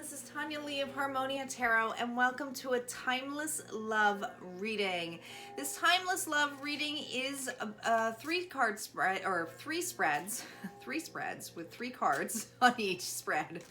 This is Tanya Lee of Harmonia Tarot, and welcome to a timeless love reading. This timeless love reading is a three-card spread, or three spreads with three cards on each spread,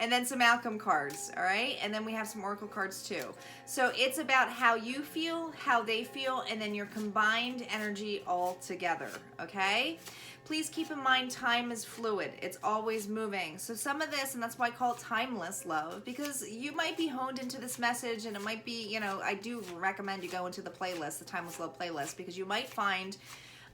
and then some outcome cards, all right? And then we have some oracle cards too. So it's about how you feel, how they feel, and then your combined energy all together, okay? Please keep in mind time is fluid. It's always moving. So some of this, and that's why I call it timeless love, because you might be honed into this message, and it might be, you know, I do recommend you go into the playlist, the Timeless Love playlist, because you might find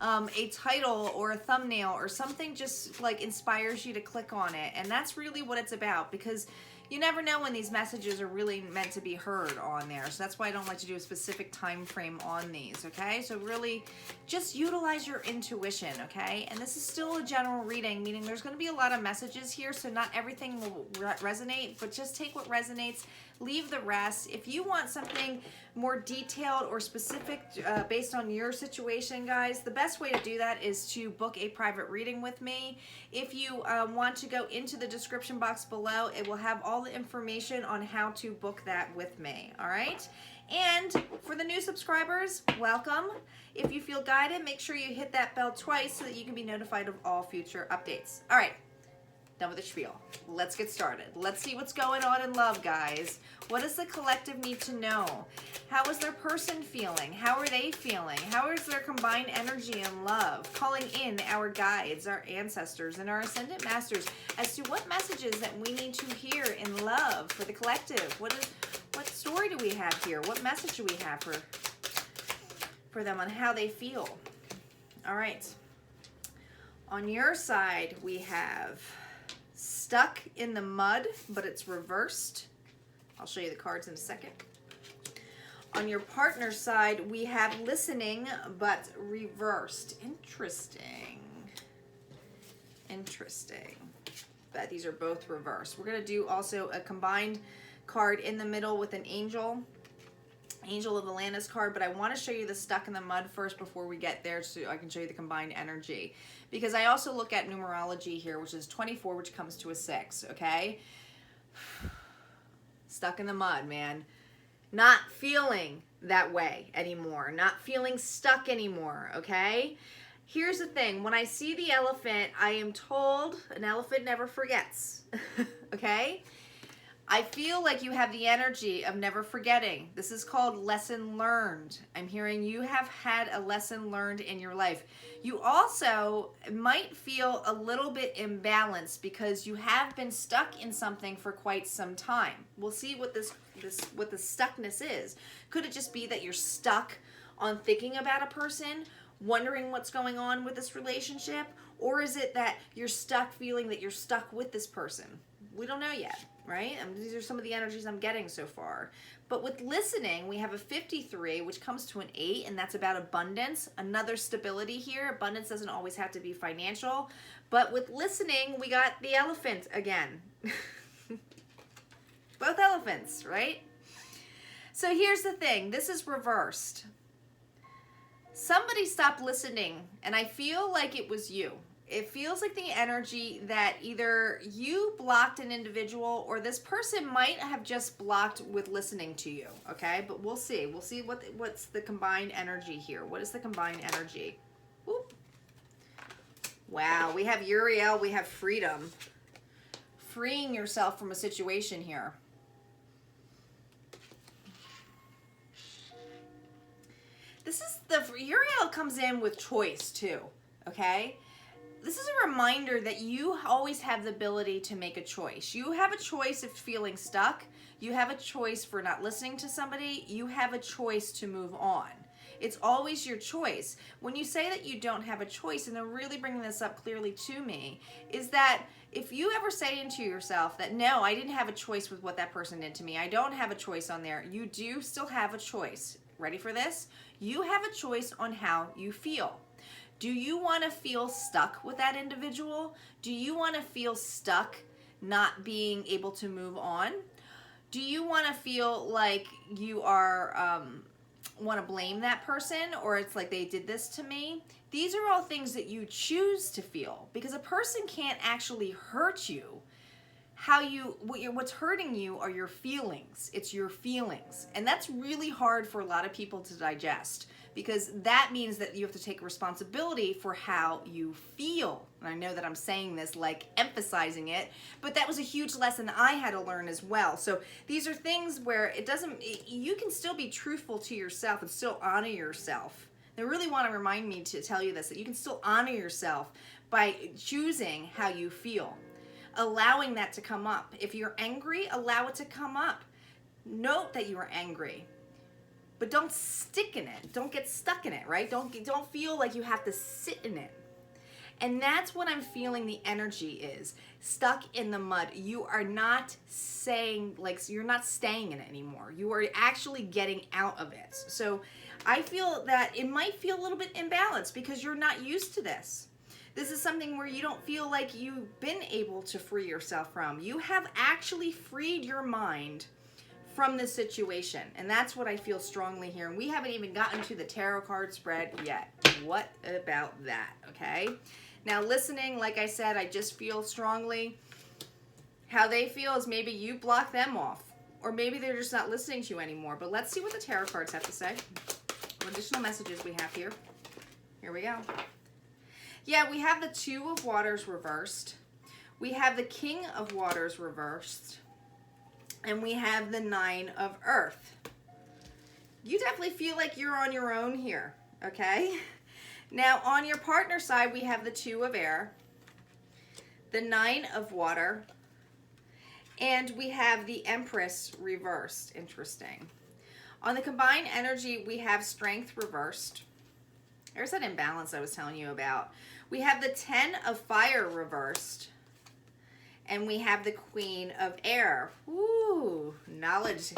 a title or a thumbnail or something just like inspires you to click on it. And that's really what it's about, because you never know when these messages are really meant to be heard on there. So that's why I don't like to do a specific time frame on these, okay? So really just utilize your intuition, okay? And this is still a general reading, meaning there's going to be a lot of messages here, so not everything will resonate, but just take what resonates, leave the rest. If you want something more detailed or specific based on your situation, guys, the best way to do that is to book a private reading with me. If you want to go into the description box below, it will have all the information on how to book that with me, all right? And for the new subscribers, welcome. If you feel guided, make sure you hit that bell twice so that you can be notified of all future updates. All right, done with the spiel. Let's get started. Let's see what's going on in love, guys. What does the collective need to know? How is their person feeling? How are they feeling? How is their combined energy in love? Calling in our guides, our ancestors, and our ascendant masters as to what messages that we need to hear in love for the collective. What story do we have here? What message do we have for them on how they feel? All right. On your side, we have stuck in the mud, but it's reversed. I'll show you the cards in a second. On your partner's side, we have listening, but reversed. Interesting. Interesting. But these are both reversed. We're going to do also a combined card in the middle with an angel. Angel of Atlantis card, but I want to show you the stuck in the mud first before we get there, so I can show you the combined energy, because I also look at numerology here, which is 24, which comes to a 6, okay? Stuck in the mud, man. Not feeling that way anymore, not feeling stuck anymore, okay? Here's the thing, when I see the elephant, I am told an elephant never forgets, okay? I feel like you have the energy of never forgetting. This is called lesson learned. I'm hearing you have had a lesson learned in your life. You also might feel a little bit imbalanced because you have been stuck in something for quite some time. We'll see what what the stuckness is. Could it just be that you're stuck on thinking about a person, wondering what's going on with this relationship? Or is it that you're stuck feeling that you're stuck with this person? We don't know yet, right? These are some of the energies I'm getting so far. But with listening, we have a 53, which comes to an 8, and that's about abundance. Another stability here. Abundance doesn't always have to be financial. But with listening, we got the elephant again. Both elephants, right? So here's the thing. This is reversed. Somebody stopped listening, and I feel like it was you. It feels like the energy that either you blocked an individual or this person might have just blocked with listening to you, okay? But we'll see. We'll see what's the combined energy here. What is the combined energy? Whoop. Wow, we have Uriel, we have freedom. Freeing yourself from a situation here. Uriel comes in with choice too, okay? This is a reminder that you always have the ability to make a choice. You have a choice of feeling stuck. You have a choice for not listening to somebody. You have a choice to move on. It's always your choice. When you say that you don't have a choice, and they're really bringing this up clearly to me, is that if you ever say into yourself that, no, I didn't have a choice with what that person did to me, I don't have a choice on there, you do still have a choice. Ready for this? You have a choice on how you feel. Do you want to feel stuck with that individual? Do you want to feel stuck not being able to move on? Do you want to feel like you are want to blame that person, or it's like they did this to me? These are all things that you choose to feel, because a person can't actually hurt you. what's hurting you are your feelings. It's your feelings. And that's really hard for a lot of people to digest, because that means that you have to take responsibility for how you feel. And I know that I'm saying this like emphasizing it, but that was a huge lesson I had to learn as well. So these are things where you can still be truthful to yourself and still honor yourself. They really want to remind me to tell you this, that you can still honor yourself by choosing how you feel, allowing that to come up. If you're angry, allow it to come up. Note that you are angry, but don't stick in it. Don't get stuck in it, right? Don't feel like you have to sit in it. And that's what I'm feeling the energy is. Stuck in the mud. You are not you're not staying in it anymore. You are actually getting out of it. So I feel that it might feel a little bit imbalanced because you're not used to this. This is something where you don't feel like you've been able to free yourself from. You have actually freed your mind from this situation. And that's what I feel strongly here. And we haven't even gotten to the tarot card spread yet. What about that? Okay. Now listening, like I said, I just feel strongly how they feel is maybe you block them off. Or maybe they're just not listening to you anymore. But let's see what the tarot cards have to say. What additional messages we have here. Here we go. Yeah, we have the Two of Waters reversed. We have the King of Waters reversed. And we have the Nine of Earth. You definitely feel like you're on your own here, okay? Now, on your partner side, we have the Two of Air, the Nine of Water, and we have the Empress reversed. Interesting. On the combined energy, we have Strength reversed. There's that imbalance I was telling you about. We have the Ten of Fire reversed. And we have the Queen of Air. Ooh, knowledge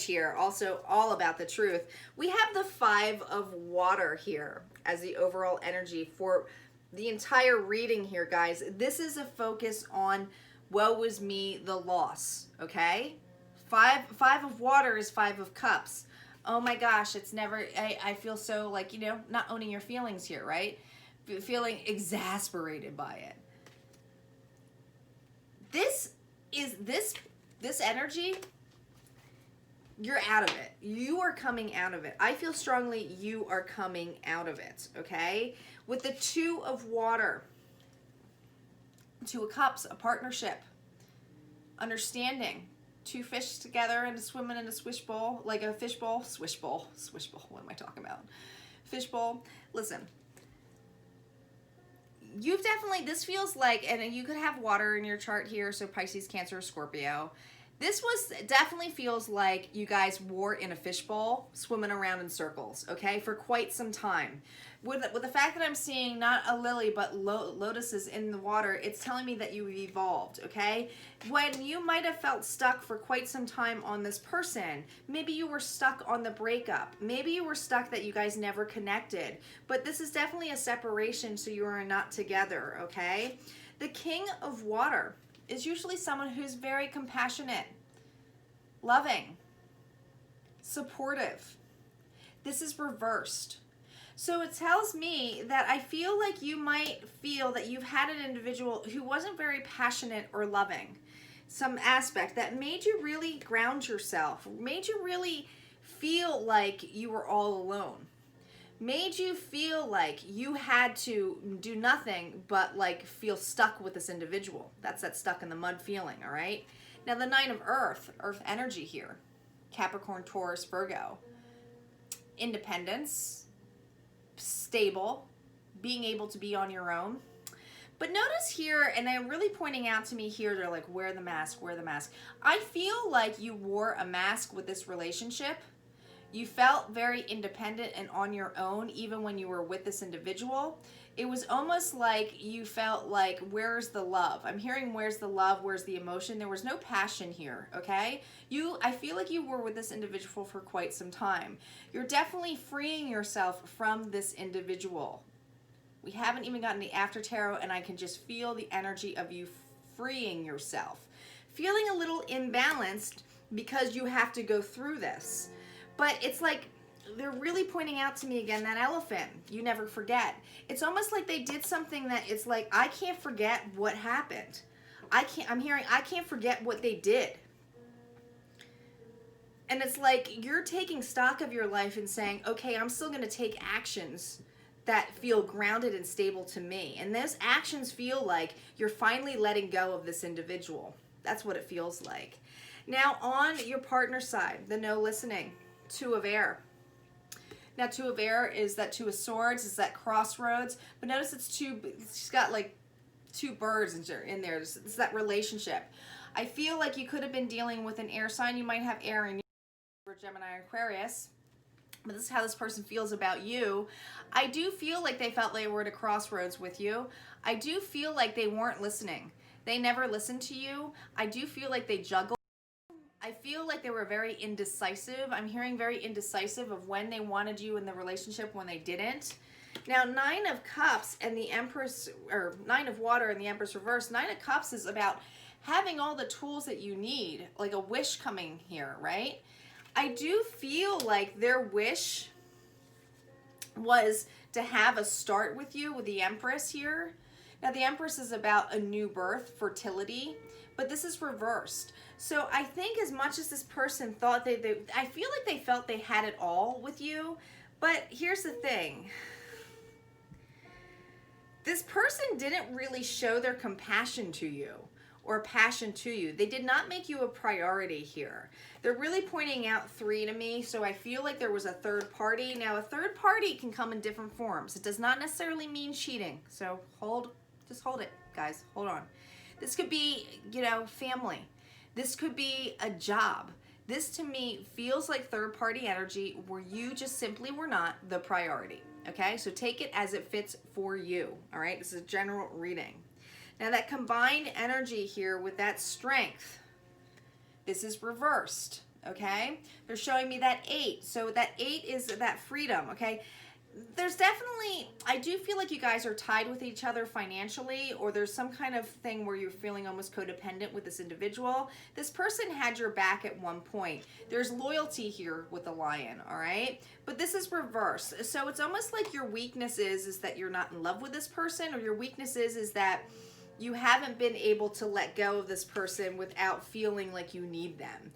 here. Also all about the truth. We have the Five of Water here as the overall energy for the entire reading here, guys. This is a focus on woe is me, the loss, okay? Five of Water is Five of Cups. Oh my gosh, it's never, I feel so like, not owning your feelings here, right? Feeling exasperated by it. This energy, you're out of it. You are coming out of it. I feel strongly you are coming out of it, okay? With the Two of Water, Two of Cups, a partnership, understanding, two fish together and swimming in a swish bowl, like a fish bowl, swish bowl, what am I talking about? Fish bowl. Listen, you've definitely, this feels like, and you could have water in your chart here, so Pisces, Cancer, Scorpio. This definitely feels like you guys were in a fishbowl, swimming around in circles, okay, for quite some time. With the fact that I'm seeing not a lily, but lotuses in the water, it's telling me that you've evolved, okay? When you might have felt stuck for quite some time on this person, maybe you were stuck on the breakup. Maybe you were stuck that you guys never connected. But this is definitely a separation, so you are not together, okay? The King of Water is usually someone who's very compassionate, loving, supportive. This is reversed. So it tells me that I feel like you might feel that you've had an individual who wasn't very passionate or loving. Some aspect that made you really ground yourself, made you really feel like you were all alone. Made you feel like you had to do nothing but like feel stuck with this individual. That's that stuck in the mud feeling, all right? Now the Nine of Earth energy here. Capricorn, Taurus, Virgo. Independence, stable, being able to be on your own. But notice here, and they're really pointing out to me here, they're like, wear the mask, wear the mask. I feel like you wore a mask with this relationship. You felt very independent and on your own, even when you were with this individual. It was almost like you felt like, where's the love? I'm hearing where's the love, where's the emotion? There was no passion here, okay? I feel like you were with this individual for quite some time. You're definitely freeing yourself from this individual. We haven't even gotten the after tarot, and I can just feel the energy of you freeing yourself. Feeling a little imbalanced because you have to go through this. But it's like, they're really pointing out to me again, that elephant, you never forget. It's almost like they did something that it's like, I can't forget what happened. I'm hearing, I can't forget what they did. And it's like you're taking stock of your life and saying, okay, I'm still going to take actions that feel grounded and stable to me. And those actions feel like you're finally letting go of this individual. That's what it feels like. Now, on your partner side, the no listening, Two of Air. Now, Two of Air is that Two of Swords, is that crossroads. But notice she's got like two birds in there. It's that relationship. I feel like you could have been dealing with an air sign. You might have air in your Gemini or Aquarius. But this is how this person feels about you. I do feel like they felt they were at a crossroads with you. I do feel like they weren't listening. They never listened to you. I do feel like they juggled. I feel like they were very indecisive. I'm hearing very indecisive of when they wanted you in the relationship, when they didn't. Now, Nine of Cups and the Empress, or Nine of Water and the Empress reverse. Nine of Cups is about having all the tools that you need, like a wish coming here, right? I do feel like their wish was to have a start with you with the Empress here. Now, the Empress is about a new birth, fertility, but this is reversed. So I think as much as this person thought I feel like they felt they had it all with you, but here's the thing. This person didn't really show their compassion to you or passion to you. They did not make you a priority here. They're really pointing out three to me, so I feel like there was a third party. Now, a third party can come in different forms. It does not necessarily mean cheating, so just hold it, guys. Hold on. This could be, family. This could be a job. This, to me, feels like third-party energy where you just simply were not the priority, okay? So take it as it fits for you, all right? This is a general reading. Now, that combined energy here with that strength, this is reversed, okay? They're showing me that 8. So that 8 is that freedom, okay? There's definitely, I do feel like you guys are tied with each other financially, or there's some kind of thing where you're feeling almost codependent with this individual. This person had your back at one point. There's loyalty here with the Lion, all right? But this is reversed. So it's almost like your weakness is that you're not in love with this person, or your weakness is that you haven't been able to let go of this person without feeling like you need them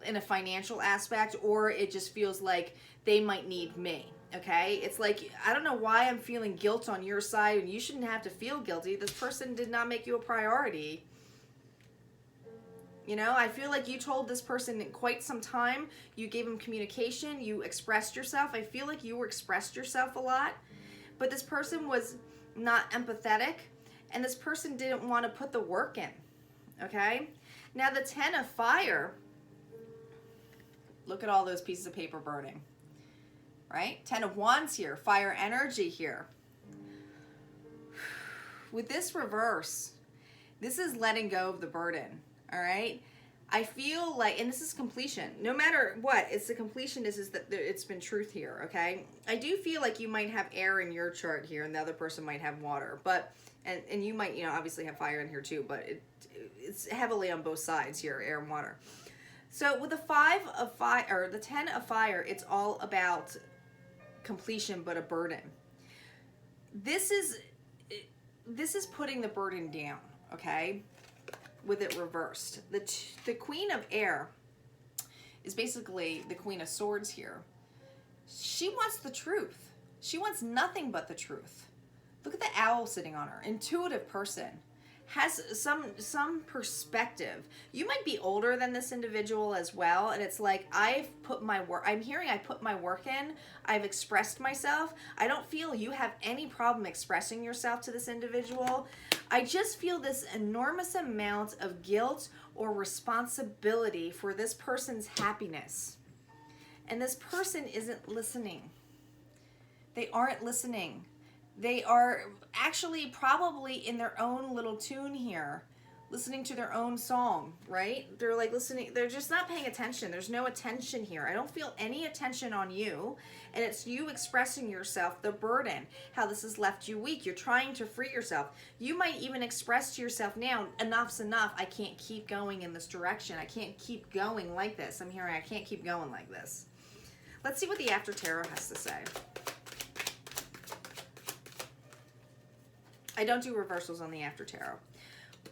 in a financial aspect, or it just feels like they might need me. Okay, it's like, I don't know why I'm feeling guilt on your side, and you shouldn't have to feel guilty. This person did not make you a priority. I feel like you told this person in quite some time. You gave them communication. You expressed yourself. I feel like you expressed yourself a lot, but this person was not empathetic, and this person didn't want to put the work in. Okay, now the 10 of Fire. Look at all those pieces of paper burning. Right? 10 of Wands here, fire energy here. With this reverse, this is letting go of the burden, all right? I feel like, and this is completion. No matter what, it's the completion is that it's been truth here, okay? I do feel like you might have air in your chart here, and the other person might have water, but, and you might, obviously have fire in here too, but it's heavily on both sides here, air and water. So with the 5 of fire, or the 10 of Fire, it's all about completion, but a burden. This is putting the burden down, okay, with it reversed. The Queen of Air is basically the Queen of Swords here. She wants the truth. She wants nothing but the truth. Look at the owl sitting on her. Intuitive person. Has some perspective. You might be older than this individual as well, and it's like, I've put my work, I'm hearing I put my work in, I've expressed myself. I don't feel you have any problem expressing yourself to this individual. I just feel this enormous amount of guilt or responsibility for this person's happiness. And this person isn't listening. They aren't listening. They are actually probably in their own little tune here, listening to their own song, right? They're like listening, they're just not paying attention. There's no attention here. I don't feel any attention on you, and it's you expressing yourself, the burden, how this has left you weak. You're trying to free yourself. You might even express to yourself now, enough's enough. I can't keep going in this direction. I can't keep going like this. I'm hearing I can't keep going like this. Let's see what the After Tarot has to say. I don't do reversals on the After Tarot.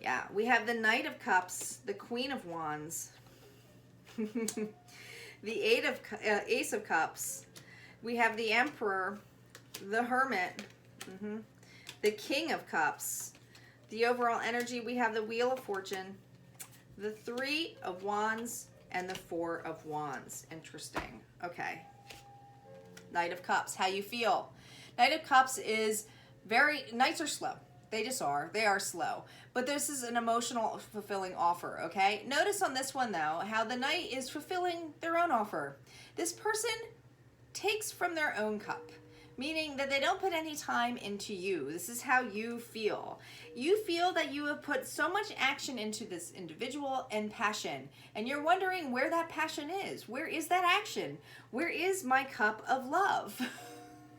Yeah, we have the Knight of Cups, the Queen of Wands, the Ace of Cups. We have the Emperor, the Hermit, the King of Cups. The overall energy, we have the Wheel of Fortune, the Three of Wands, and the Four of Wands. Interesting. Okay. Knight of Cups, how you feel? Knight of Cups is Knights are slow. They just are. They are slow. But this is an emotional fulfilling offer, okay? Notice on this one, though, how the Knight is fulfilling their own offer. This person takes from their own cup, meaning that they don't put any time into you. This is how you feel. You feel that you have put so much action into this individual and passion, and you're wondering where that passion is. Where is that action? Where is my cup of love?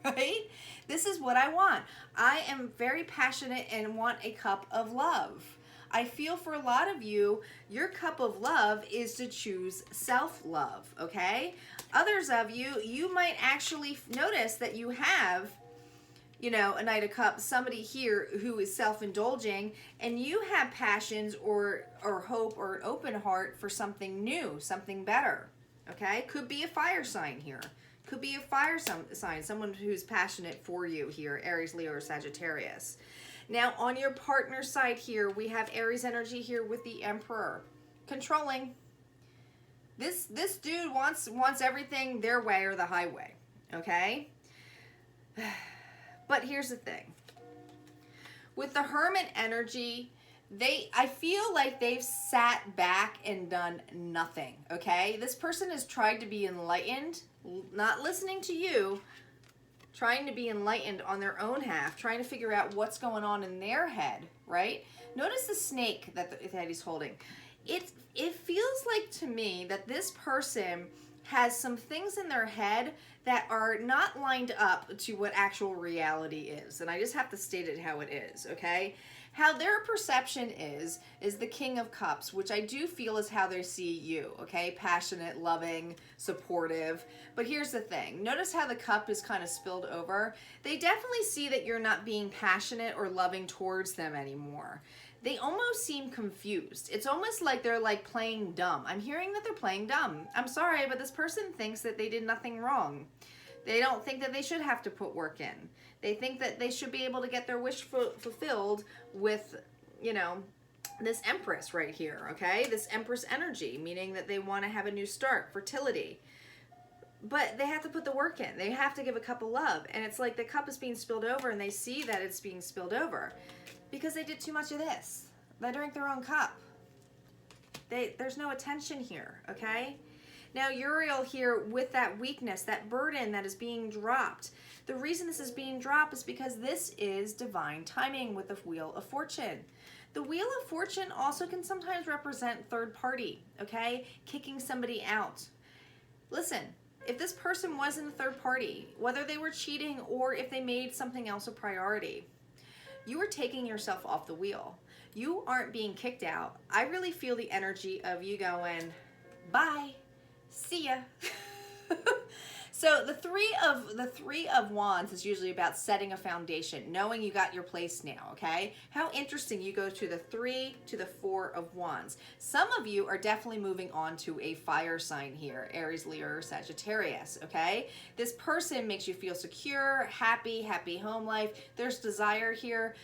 Right? This is what I want. I am very passionate and want a cup of love. I feel for a lot of you, your cup of love is to choose self-love, okay? Others of you, you might actually notice that you have, you know, a Knight of Cups, somebody here who is self-indulging, and you have passions or hope or an open heart for something new, something better, okay? Could be a fire sign here. Could be a fire sign, someone who's passionate for you here, Aries, Leo, or Sagittarius. Now, on your partner side here, we have Aries energy here with the Emperor. Controlling. This dude wants everything their way or the highway, okay? But here's the thing. With the Hermit energy, I feel like they've sat back and done nothing, okay? This person has tried to be enlightened, not listening to you, trying to be enlightened on their own half, trying to figure out what's going on in their head, right? Notice the snake that he's holding. It feels like to me that this person has some things in their head that are not lined up to what actual reality is. And I just have to state it how it is, okay? How their perception is the King of Cups, which I do feel is how they see you, okay? Passionate, loving, supportive. But here's the thing. Notice how the cup is kind of spilled over. They definitely see that you're not being passionate or loving towards them anymore. They almost seem confused. It's almost like they're like playing dumb. I'm hearing that they're playing dumb. I'm sorry, but this person thinks that they did nothing wrong. They don't think that they should have to put work in. They think that they should be able to get their wish fulfilled with, you know, this Empress right here, okay? This Empress energy, meaning that they want to have a new start, fertility. But they have to put the work in. They have to give a cup of love. And it's like the cup is being spilled over and they see that it's being spilled over because they did too much of this. They drank their own cup. There's no attention here, okay? Now, Uriel here with that weakness, that burden that is being dropped. The reason this is being dropped is because this is divine timing with the Wheel of Fortune. The Wheel of Fortune also can sometimes represent third party, okay? Kicking somebody out. Listen, if this person was in a third party, whether they were cheating or if they made something else a priority, you are taking yourself off the wheel. You aren't being kicked out. I really feel the energy of you going, bye. See ya. So the three of wands is usually about setting a foundation, knowing you got your place now, okay? How interesting you go to the 3 to the 4 of wands. Some of you are definitely moving on to a fire sign here, Aries, Leo, or Sagittarius, okay? This person makes you feel secure, happy home life. There's desire here.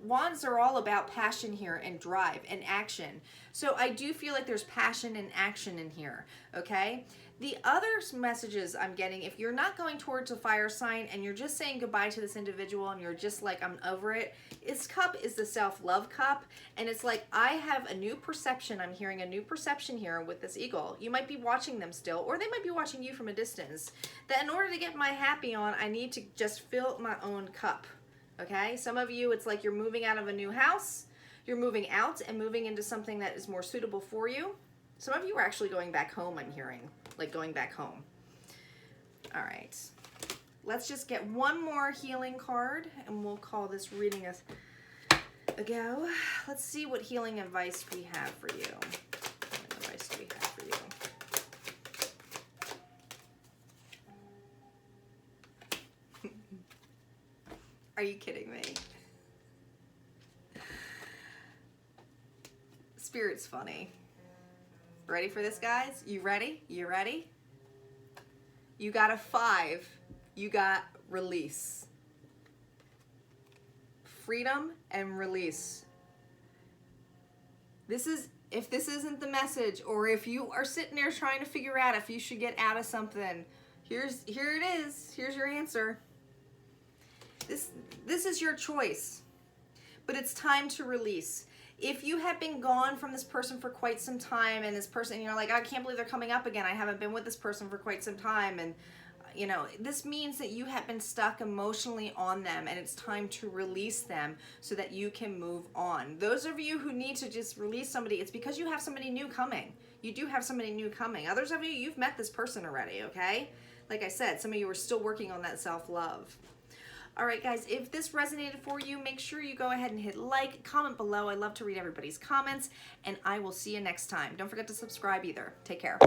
Wands are all about passion here and drive and action. So I do feel like there's passion and action in here, okay? The other messages I'm getting, if you're not going towards a fire sign and you're just saying goodbye to this individual and you're just like, I'm over it, this cup is the self-love cup. And it's like, I have a new perception. I'm hearing a new perception here with this eagle. You might be watching them still, or they might be watching you from a distance. That in order to get my happy on, I need to just fill my own cup. Okay, some of you, it's like you're moving out of a new house, you're moving out and moving into something that is more suitable for you. Some of you are actually going back home, I'm hearing, like going back home. All right, let's just get one more healing card and we'll call this reading a go. Let's see what healing advice we have for you. What advice do we have for you? Are you kidding me? Spirit's funny. Ready for this, guys? You ready? You ready? You got a 5. You got release. Freedom and release. If this isn't the message, or if you are sitting there trying to figure out if you should get out of something, here it is. Here's your answer. This is your choice, but it's time to release. If you have been gone from this person for quite some time, and this person, you're like, I can't believe they're coming up again. I haven't been with this person for quite some time, and you know, this means that you have been stuck emotionally on them, and it's time to release them so that you can move on. Those of you who need to just release somebody, it's because you have somebody new coming. You do have somebody new coming. Others of you, you've met this person already, okay? Like I said, some of you are still working on that self-love. All right, guys, if this resonated for you, make sure you go ahead and hit like, comment below. I love to read everybody's comments, and I will see you next time. Don't forget to subscribe either. Take care.